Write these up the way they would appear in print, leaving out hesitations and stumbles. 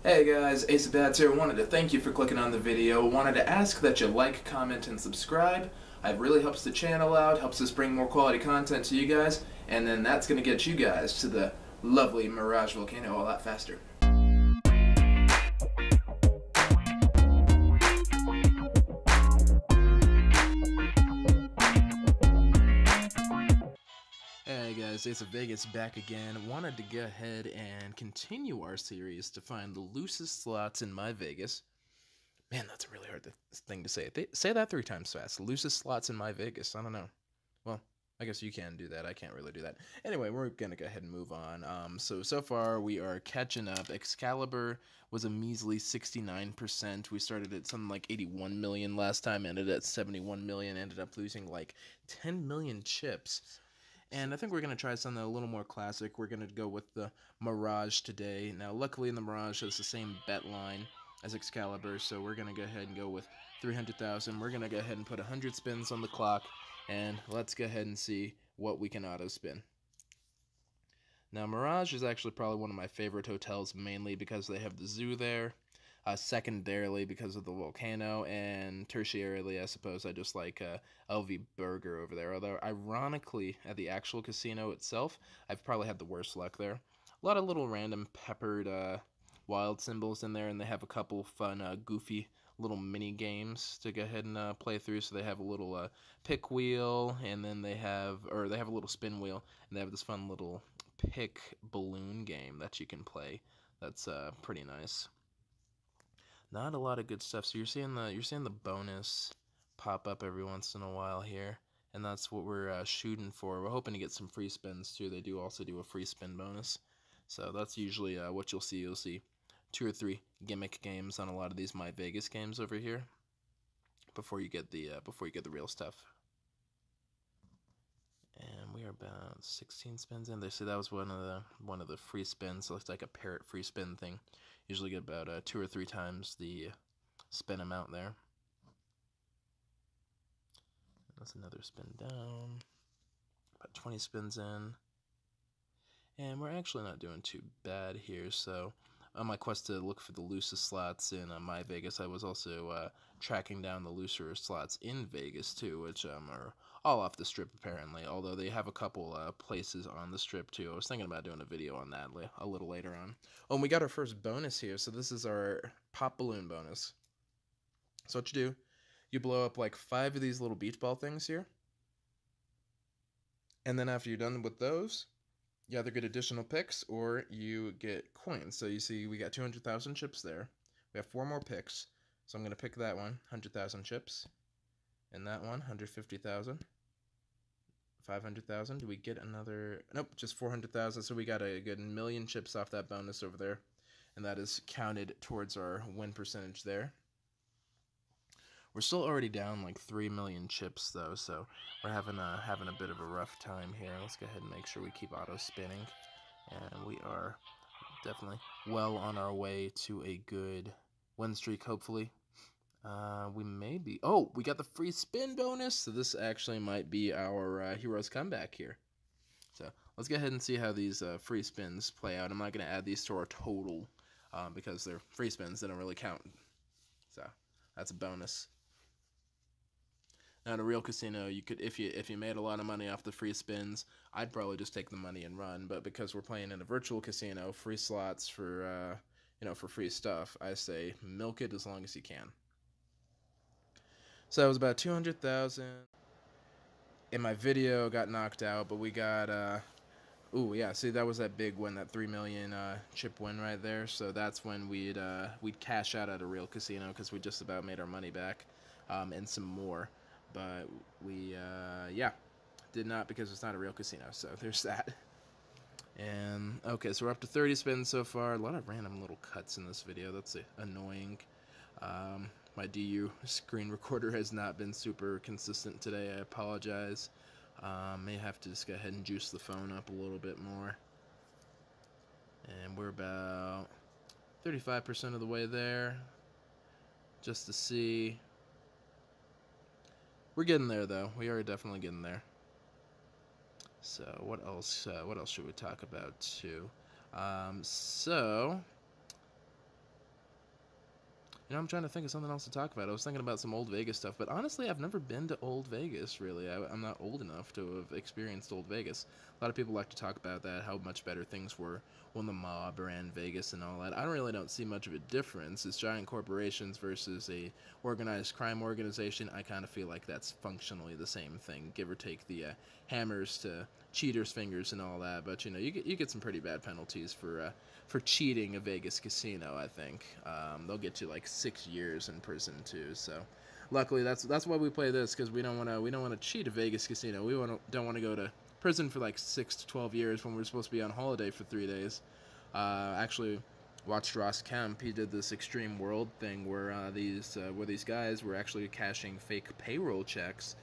Hey guys, Ace of Bats here. Wanted to thank you for clicking on the video. Wanted to ask that you like, comment, and subscribe. It really helps the channel out, helps us bring more quality content to you guys, and then that's going to get you guys to the lovely Mirage volcano a lot faster. Hey guys, Ace of Vegas back again. Wanted to go ahead and continue our series to find the loosest slots in MyVegas. Man, that's a really hard thing to say. Say that 3 times fast. Loosest slots in MyVegas. I don't know. Well, I guess you can do that. I can't really do that. Anyway, we're going to go ahead and move on. So far we are catching up. Excalibur was a measly 69%. We started at something like 81 million last time, ended at 71 million, ended up losing like 10 million chips. And I think we're going to try something a little more classic. We're going to go with the Mirage today. Now, luckily, in the Mirage, it's the same bet line as Excalibur, so we're going to go ahead and go with 300,000. We're going to go ahead and put 100 spins on the clock, and let's go ahead and see what we can auto-spin. Now, Mirage is actually probably one of my favorite hotels, mainly because they have the zoo there. Secondarily because of the volcano, and tertiarily, I suppose, I just like LV Burger over there. Although, ironically, at the actual casino itself, I've probably had the worst luck there. A lot of little random peppered wild symbols in there, and they have a couple fun, goofy little mini games to go ahead and play through. So they have a little pick wheel, and then they have a little spin wheel, and they have this fun little pick balloon game that you can play. That's pretty nice. Not a lot of good stuff. So you're seeing the bonus pop up every once in a while here, and that's what we're shooting for. We're hoping to get some free spins too. They do also do a free spin bonus, so that's usually what you'll see. You'll see 2 or 3 gimmick games on a lot of these MyVegas games over here before you get the real stuff. And we are about 16 spins in there. So that was one of the free spins. So it's like a parrot free spin thing. Usually get about 2 or 3 times the spin amount there. That's another spin down. About 20 spins in. And we're actually not doing too bad here. So on my quest to look for the loosest slots in MyVegas, I was also tracking down the looser slots in Vegas too, which are all off the strip apparently, although they have a couple places on the strip too. I was thinking about doing a video on that a little later on. Oh, and we got our first bonus here, so this is our pop balloon bonus. So what you do, you blow up like 5 of these little beach ball things here, and then after you're done with those, you either get additional picks or you get coins. So you see we got 200,000 chips there. We have 4 more picks. So I'm going to pick that one, 100,000 chips. And that one, 150,000. 500,000. Do we get another? Nope, just 400,000. So we got a good million chips off that bonus over there. And that is counted towards our win percentage there. We're still already down like 3 million chips though, so we're having a bit of a rough time here. Let's go ahead and make sure we keep auto spinning, and we are definitely well on our way to a good win streak. Hopefully, we may be. Oh, we got the free spin bonus, so this actually might be our hero's comeback here. So let's go ahead and see how these free spins play out. I'm not going to add these to our total because they're free spins; they don't really count. So that's a bonus. Now, in a real casino, you could, if you made a lot of money off the free spins, I'd probably just take the money and run. But because we're playing in a virtual casino, free slots for for free stuff, I say milk it as long as you can. So that was about 200,000. In my video, got knocked out, but we got ooh, yeah, see, that was that big win, that 3 million chip win right there. So that's when we'd cash out at a real casino because we just about made our money back, and some more. But we, yeah, did not because it's not a real casino, so there's that. And, okay, so we're up to 30 spins so far. A lot of random little cuts in this video. That's annoying. My DU screen recorder has not been super consistent today. I apologize. May have to just go ahead and juice the phone up a little bit more. And we're about 35% of the way there. Just to see. We're getting there, though. We are definitely getting there. So, what else? What else should we talk about too? So You know, I'm trying to think of something else to talk about. I was thinking about some old Vegas stuff, but honestly, I've never been to old Vegas, really. I'm not old enough to have experienced old Vegas. A lot of people like to talk about that, how much better things were when the mob ran Vegas and all that. I don't see much of a difference. It's giant corporations versus a organized crime organization. I kind of feel like that's functionally the same thing, give or take the hammers to cheaters' fingers and all that. But, you know, you get some pretty bad penalties for cheating a Vegas casino, I think. They'll get you like 6 years in prison too. So, luckily that's why we play this, because we don't want to cheat a Vegas casino. We don't want to go to prison for like 6 to 12 years when we're supposed to be on holiday for 3 days. Actually, watched Ross Kemp. He did this Extreme World thing where these guys were actually cashing fake payroll checks.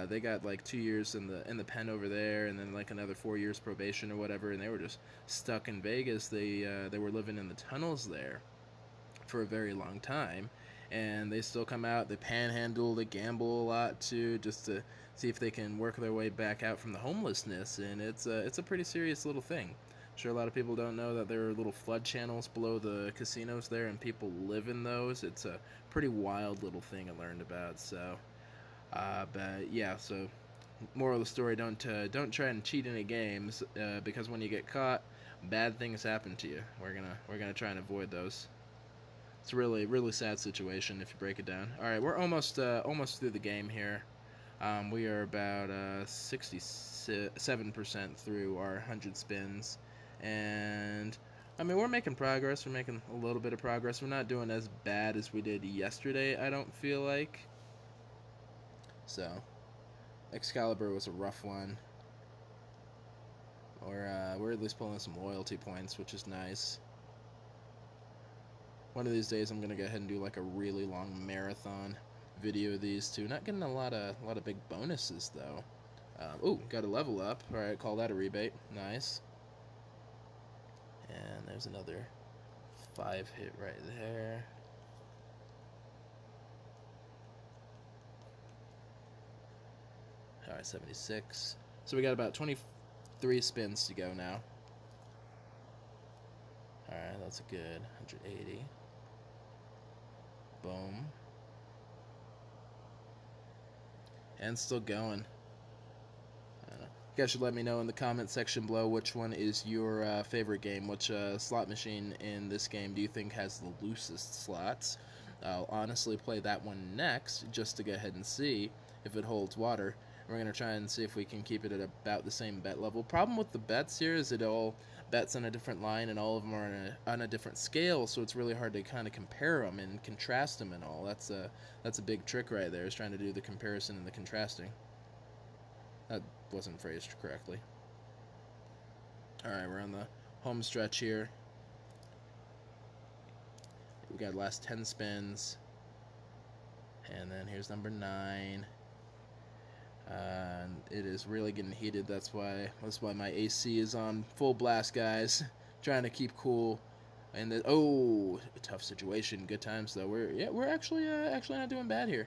They got like 2 years in the pen over there, and then like another 4 years probation or whatever, and they were just stuck in Vegas. They were living in the tunnels there for a very long time, and they still come out. They panhandle, they gamble a lot too, just to see if they can work their way back out from the homelessness. And it's a pretty serious little thing. I'm sure a lot of people don't know that there are little flood channels below the casinos there, and people live in those. It's a pretty wild little thing I learned about. So, but yeah. So, moral of the story: don't try and cheat any games, because when you get caught, bad things happen to you. We're gonna try and avoid those. It's a really, really sad situation if you break it down. All right, we're almost through the game here. We are about 67% through our 100 spins, and I mean, we're making progress. We're making a little bit of progress. We're not doing as bad as we did yesterday, I don't feel like. So, Excalibur was a rough one. We're at least pulling some loyalty points, which is nice. One of these days, I'm gonna go ahead and do like a really long marathon video of these two. Not getting a lot of big bonuses though. Ooh, got a level up. All right, call that a rebate. Nice. And there's another 5 hit right there. All right, 76. So we got about 23 spins to go now. All right, that's a good 180. Boom. And still going. You guys should let me know in the comment section below which one is your favorite game. Which slot machine in this game do you think has the loosest slots? I'll honestly play that one next just to go ahead and see if it holds water. We're going to try and see if we can keep it at about the same bet level. Problem with the bets here is it all bets on a different line, and all of them are on a different scale, so it's really hard to kind of compare them and contrast them and all. That's a big trick right there, is trying to do the comparison and the contrasting. That wasn't phrased correctly. Alright, we're on the home stretch here. We got last 10 spins. And then here's number 9. And it is really getting heated. That's why my AC is on full blast, guys. Trying to keep cool. And then, oh, a tough situation. Good times though. We're actually not doing bad here.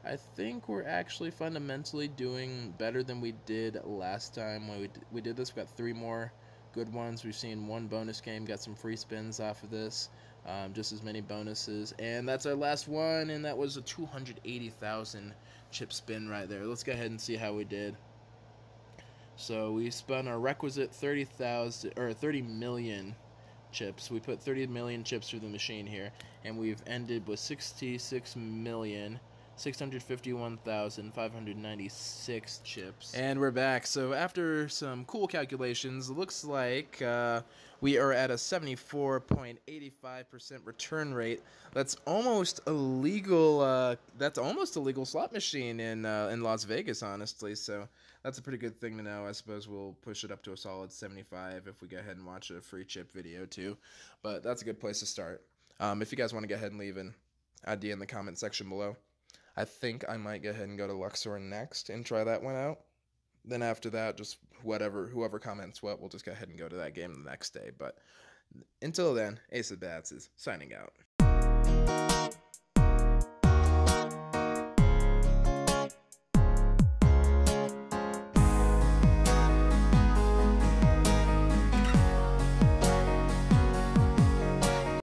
I think we're actually fundamentally doing better than we did last time when we did this. We got 3 more good ones. We've seen 1 bonus game. Got some free spins off of this. Just as many bonuses, and that's our last one, and that was a 280,000 chip spin right there. Let's go ahead and see how we did. So we spun our requisite 30 million chips. We put 30 million chips through the machine here, and we've ended with 66,651,596 chips. And we're back. So after some cool calculations, it looks like we are at a 74.85% return rate. That's almost a legal. That's almost a legal slot machine in Las Vegas, honestly. So that's a pretty good thing to know. I suppose we'll push it up to a solid 75 if we go ahead and watch a free chip video too. But that's a good place to start. If you guys want to go ahead and leave an idea in the comment section below. I think I might go ahead and go to Luxor next and try that one out. Then after that, just whoever comments what, we'll just go ahead and go to that game the next day. But until then, Ace of Bats is signing out.